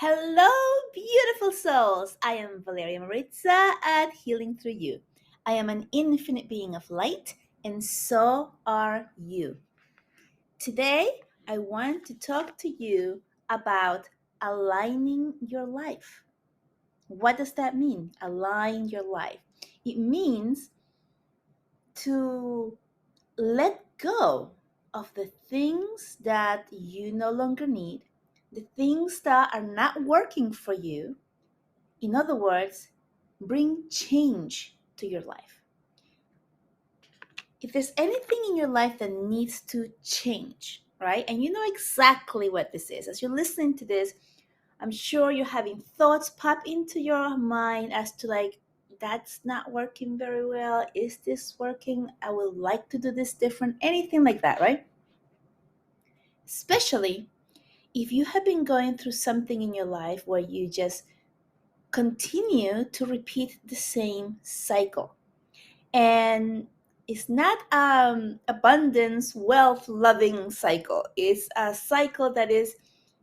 Hello, beautiful souls. I am Valeria Maritza at Healing Through You. I am an infinite being of light, and so are you. Today, I want to talk to you about aligning your life. What does that mean? Align your life. It means to let go of the things that you no longer need, the things that are not working for you. In other words, bring change to your life. If there's anything in your life that needs to change, right? And you know exactly what this is. As you're listening to this, I'm sure you're having thoughts pop into your mind as to like, that's not working very well. Is this working? I would like to do this different. Anything like that, right? Especially if you have been going through something in your life where you just continue to repeat the same cycle. And it's not abundance, wealth loving cycle. It's a cycle that is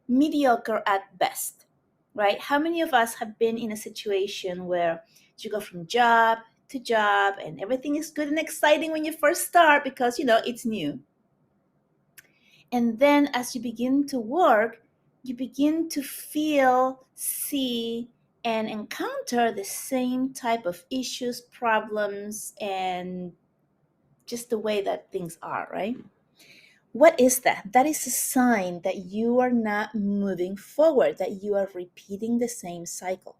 mediocre at best, right? How many of us have been in a situation where you go from job to job and everything is good and exciting when you first start because it's new, and then as you begin to work, you begin to feel, see, and encounter the same type of issues, problems, and just the way that things are, right? What is that? That is a sign that you are not moving forward, that you are repeating the same cycle.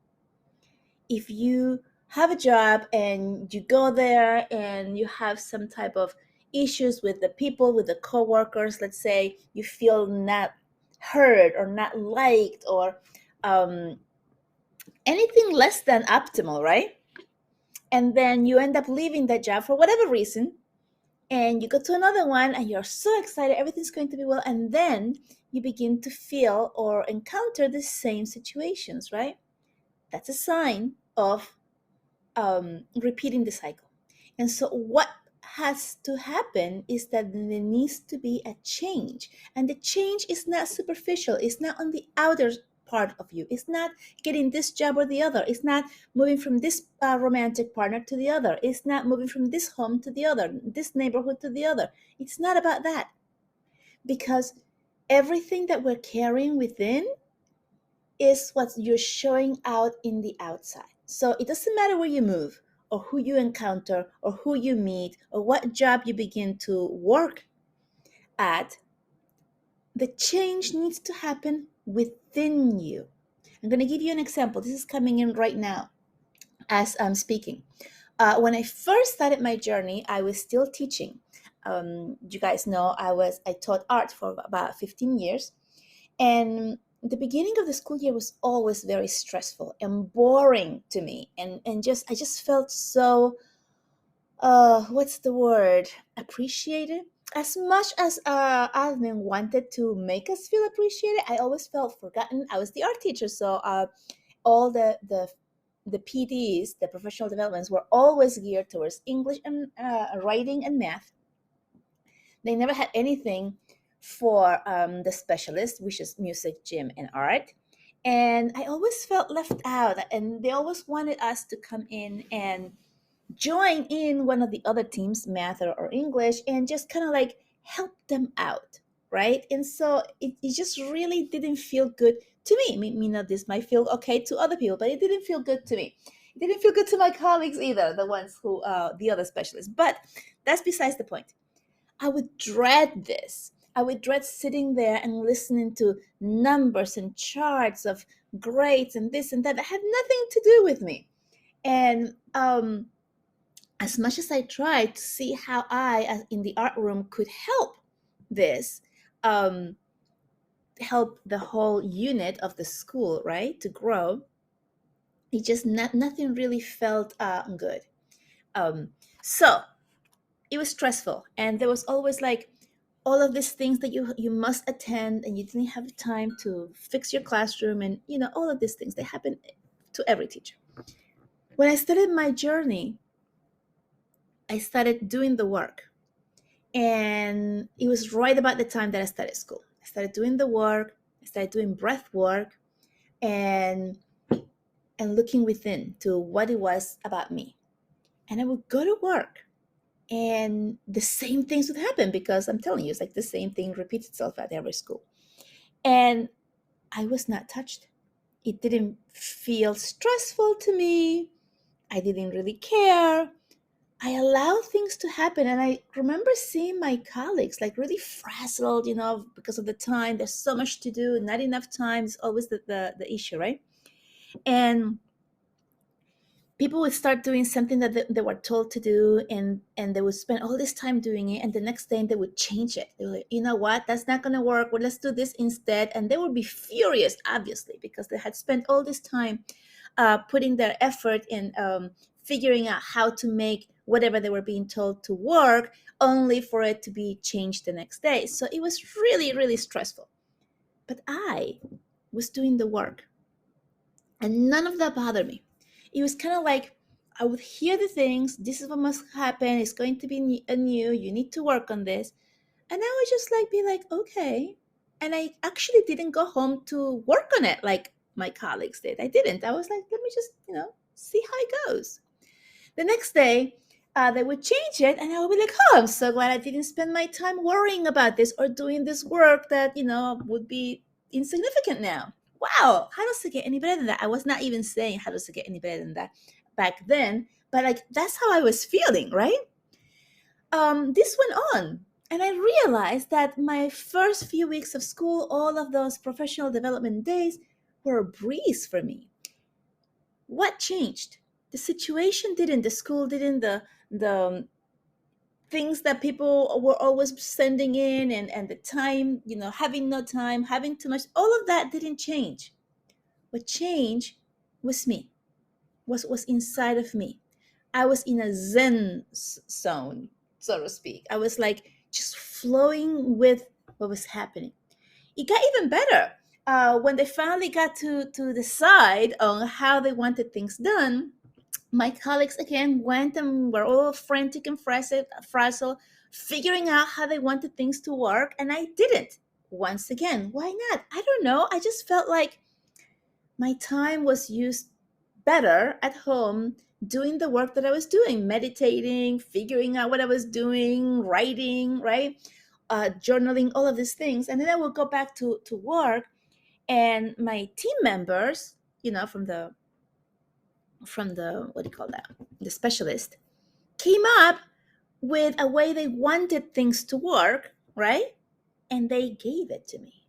If you have a job and you go there and you have some type of issues with the people, with the coworkers, let's say you feel not heard or not liked or um, anything less than optimal, right? And then you end up leaving that job for whatever reason, and you go to another one and you're so excited, everything's going to be well, and then you begin to feel or encounter the same situations, right? That's a sign of repeating the cycle. And so, what has to happen is that there needs to be a change. And the change is not superficial, it's not on the outer part of you, it's not getting this job or the other, it's not moving from this romantic partner to the other, it's not moving from this home to the other, this neighborhood to the other. It's not about that, because everything that we're carrying within is what you're showing out in the outside. So it doesn't matter where you move or who you encounter or who you meet or what job you begin to work at, the change needs to happen within you. I'm going to give you an example. This is coming in right now as I'm speaking. When I first started my journey, I was still teaching. You guys know I taught art for about 15 years. And the beginning of the school year was always very stressful and boring to me. And just I just felt so what's the word? Appreciated. As much as admin wanted to make us feel appreciated, I always felt forgotten. I was the art teacher, so all the PDs, the professional developments, were always geared towards English and writing and math. They never had anything for the specialist, which is music, gym, and art. And I always felt left out, and they always wanted us to come in and join in one of the other teams, math or English, and just kind of like help them out, right? And so it just really didn't feel good to me. This might feel okay to other people, but it didn't feel good to me. It didn't feel good to my colleagues either, the ones who, the other specialists. But that's besides the point. I would dread this. I would dread sitting there and listening to numbers and charts of grades and this and that that had nothing to do with me. And as much as I tried to see how I, as in the art room, could help this, um, help the whole unit of the school, right, to grow, it just nothing really felt good. Um, so it was stressful, and there was always like all of these things that you must attend, and you didn't have time to fix your classroom, and all of these things, they happen to every teacher. When I started my journey, I started doing the work, and it was right about the time that I started school. I started doing the work, I started doing breath work, and looking within to what it was about me. And I would go to work and the same things would happen because I'm telling you, it's like the same thing repeats itself at every school. And I was not touched. It didn't feel stressful to me. I didn't really care. I allowed things to happen. And I remember seeing my colleagues like really frazzled, because of the time. There's so much to do, not enough time. It's always the issue, right? And people would start doing something that they were told to do, and they would spend all this time doing it, and the next day they would change it. They were like, you know what, that's not going to work, well, let's do this instead. And they would be furious, obviously, because they had spent all this time putting their effort in figuring out how to make whatever they were being told to work, only for it to be changed the next day. So it was really, really stressful. But I was doing the work, and none of that bothered me. It was kind of like I would hear the things. This is what must happen. It's going to be new. You need to work on this, and I would just like be like, okay. And I actually didn't go home to work on it like my colleagues did. I didn't. I was like, let me just see how it goes. The next day, they would change it, and I would be like, oh, I'm so glad I didn't spend my time worrying about this or doing this work that would be insignificant now. Wow, how does it get any better than that? I was not even saying how does it get any better than that back then, but like that's how I was feeling, right? This went on, and I realized that my first few weeks of school, all of those professional development days, were a breeze for me. What changed? The situation didn't, the school didn't, the things that people were always sending in, and the time, having no time, having too much, all of that didn't change. What changed was me, was inside of me. I was in a zen zone, so to speak. I was like just flowing with what was happening. It got even better when they finally got to decide on how they wanted things done. My colleagues again went and were all frantic and frazzled, figuring out how they wanted things to work, and I didn't. Once again, why not? I don't know. I just felt like my time was used better at home doing the work that I was doing, meditating, figuring out what I was doing, writing, right? Journaling, all of these things. And then I would go back to work, and my team members, from the what do you call that? The specialist came up with a way they wanted things to work, right? And they gave it to me.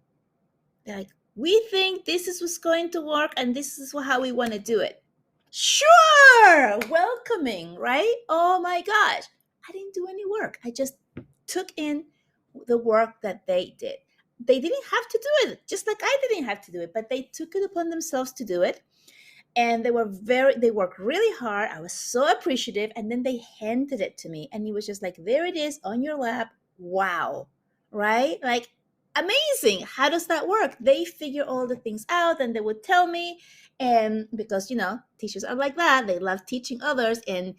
They're like, we think this is what's going to work and this is how we want to do it. Sure, welcoming, right? Oh my gosh. I didn't do any work. I just took in the work that they did. They didn't have to do it, just like I didn't have to do it, but they took it upon themselves to do it. And they worked really hard. I was so appreciative. And then they handed it to me. And it was just like, there it is on your lap. Wow. Right? Like, amazing. How does that work? They figure all the things out and they would tell me. And because, teachers are like that, they love teaching others and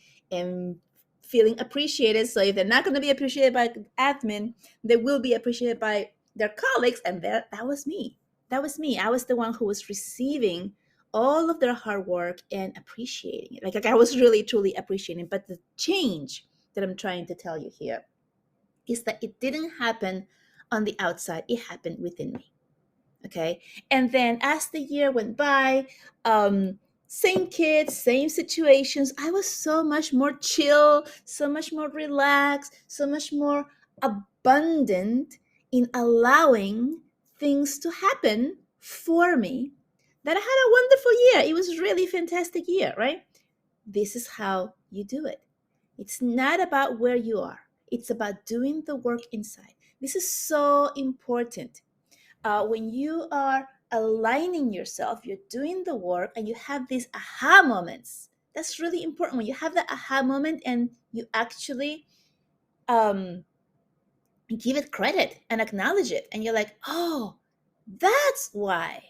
feeling appreciated. So if they're not going to be appreciated by admin, they will be appreciated by their colleagues. And that was me. That was me. I was the one who was receiving all of their hard work and appreciating it. Like I was really, truly appreciating it. But the change that I'm trying to tell you here is that it didn't happen on the outside, it happened within me. Okay. And then as the year went by, same kids, same situations, I was so much more chill, so much more relaxed, so much more abundant in allowing things to happen for me, that I had a wonderful year. It was really fantastic year, right? This is how you do it. It's not about where you are. It's about doing the work inside. This is so important. When you are aligning yourself, you're doing the work, and you have these aha moments. That's really important. When you have that aha moment and you actually um, give it credit and acknowledge it, and you're like, oh, that's why.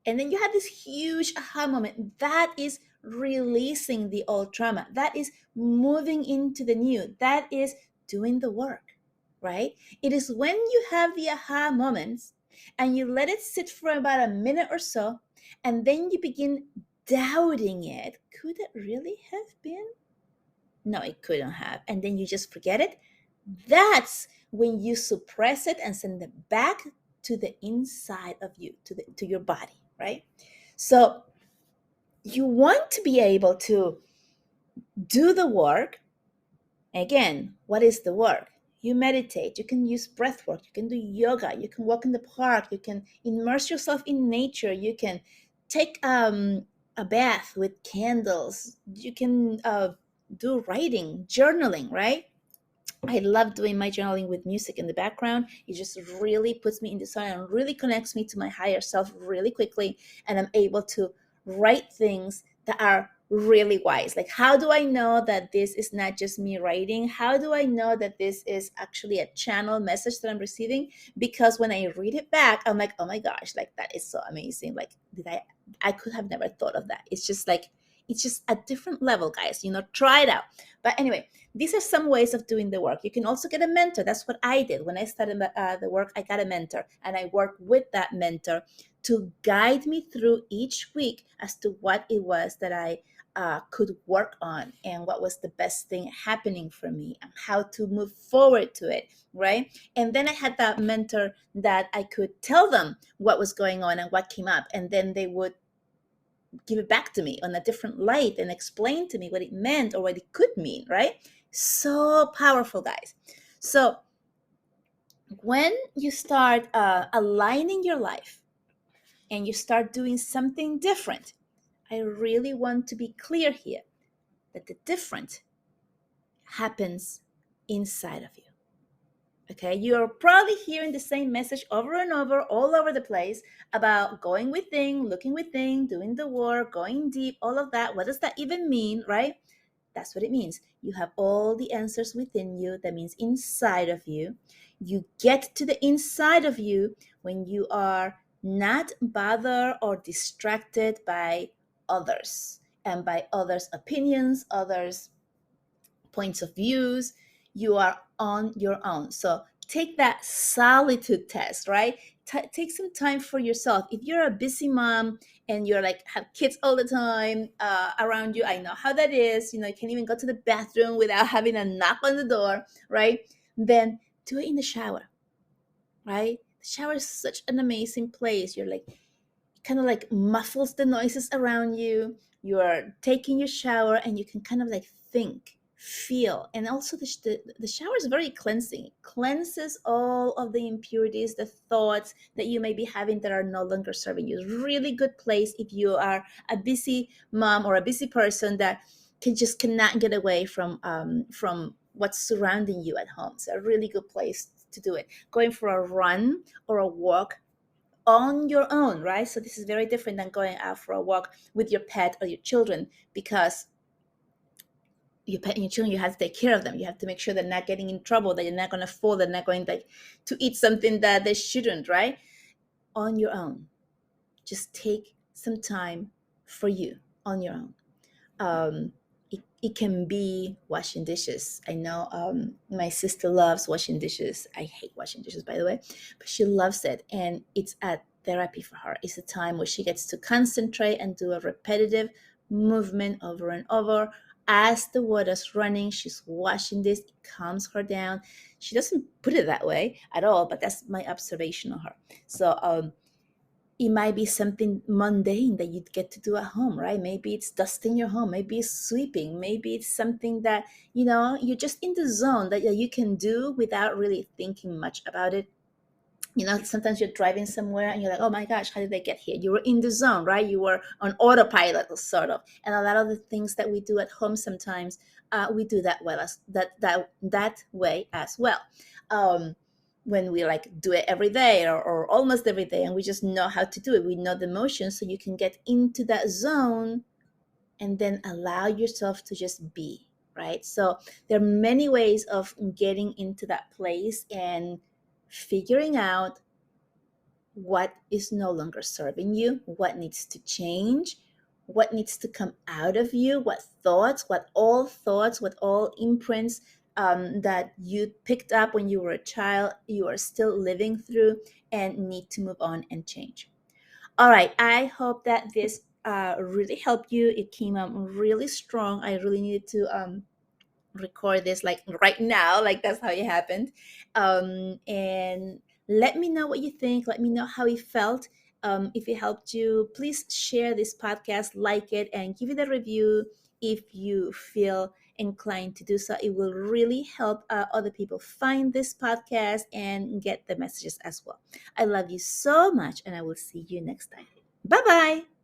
And then you have this huge aha moment that is releasing the old trauma, that is moving into the new, that is doing the work, right? It is when you have the aha moments and you let it sit for about a minute or so, And then you begin doubting it. Could it really have been? No, it couldn't have. And then you just forget it. That's when you suppress it and send it back to the inside of you, to your body, right? So you want to be able to do the work. Again, what is the work? You meditate, you can use breath work, you can do yoga, you can walk in the park, you can immerse yourself in nature, you can take a bath with candles, you can do writing, journaling, right? I love doing my journaling with music in the background. It just really puts me in the zone and really connects me to my higher self really quickly. And I'm able to write things that are really wise. Like, how do I know that this is not just me writing? How do I know that this is actually a channel message that I'm receiving? Because when I read it back, I'm like, oh my gosh, like that is so amazing. Like, I could have never thought of that. It's just like, it's just a different level, guys. Try it out. But anyway, these are some ways of doing the work. You can also get a mentor. That's what I did. When I started the work, I got a mentor, and I worked with that mentor to guide me through each week as to what it was that I could work on and what was the best thing happening for me and how to move forward to it, right? And then I had that mentor that I could tell them what was going on and what came up, and then they would give it back to me on a different light and explain to me what it meant or what it could mean, right? So powerful, guys. So when you start aligning your life and you start doing something different, I really want to be clear here that the different happens inside of you. Okay, you're probably hearing the same message over and over, all over the place about going within, looking within, doing the work, going deep, all of that. What does that even mean, right? That's what it means. You have all the answers within you. That means inside of you. You get to the inside of you when you are not bothered or distracted by others and by others' opinions, others' points of views. You are on your own. So take that solitude test, right? Take some time for yourself. If you're a busy mom and you're like have kids all the time around you, I know how that is. You can't even go to the bathroom without having a knock on the door, right? Then do it in the shower, right? The shower is such an amazing place. You're like, kind of like muffles the noises around you. You are taking your shower and you can kind of like think, feel. And also the shower is very cleansing. It cleanses all of the impurities, the thoughts that you may be having that are no longer serving you. It's a really good place if you are a busy mom or a busy person that cannot get away from what's surrounding you at home. It's a really good place to do it. Going for a run or a walk on your own, right? So this is very different than going out for a walk with your pet or your children, because your pet and your children, you have to take care of them. You have to make sure they're not getting in trouble, that you're not going to fall, they're not going to eat something that they shouldn't, right? On your own. Just take some time for you on your own. It can be washing dishes. I know my sister loves washing dishes. I hate washing dishes, by the way, but she loves it. And it's a therapy for her. It's a time where she gets to concentrate and do a repetitive movement over and over. As the water's running, she's washing this. It calms her down. She doesn't put it that way at all, but that's my observation of her. So it might be something mundane that you get to do at home, right? Maybe it's dusting your home, maybe it's sweeping, maybe it's something that, you're just in the zone that you can do without really thinking much about it. Sometimes you're driving somewhere and you're like, oh my gosh, how did I get here? You were in the zone, right? You were on autopilot, sort of. And a lot of the things that we do at home sometimes, we do that way as well. When we like do it every day or almost every day, and we just know how to do it, we know the motion, so you can get into that zone and then allow yourself to just be, right? So there are many ways of getting into that place and figuring out what is no longer serving you, what needs to change, what needs to come out of you, what all imprints that you picked up when you were a child, you are still living through and need to move on and change. All right. I hope that this really helped you. It came out really strong. I really needed to record this like right now, like that's how it happened. And let me know what you think. Let me know how it felt. If it helped you, please share this podcast, like it, and give it a review if you feel inclined to do so. It will really help other people find this podcast and get the messages as well. I love you so much, and I will see you next time. Bye bye.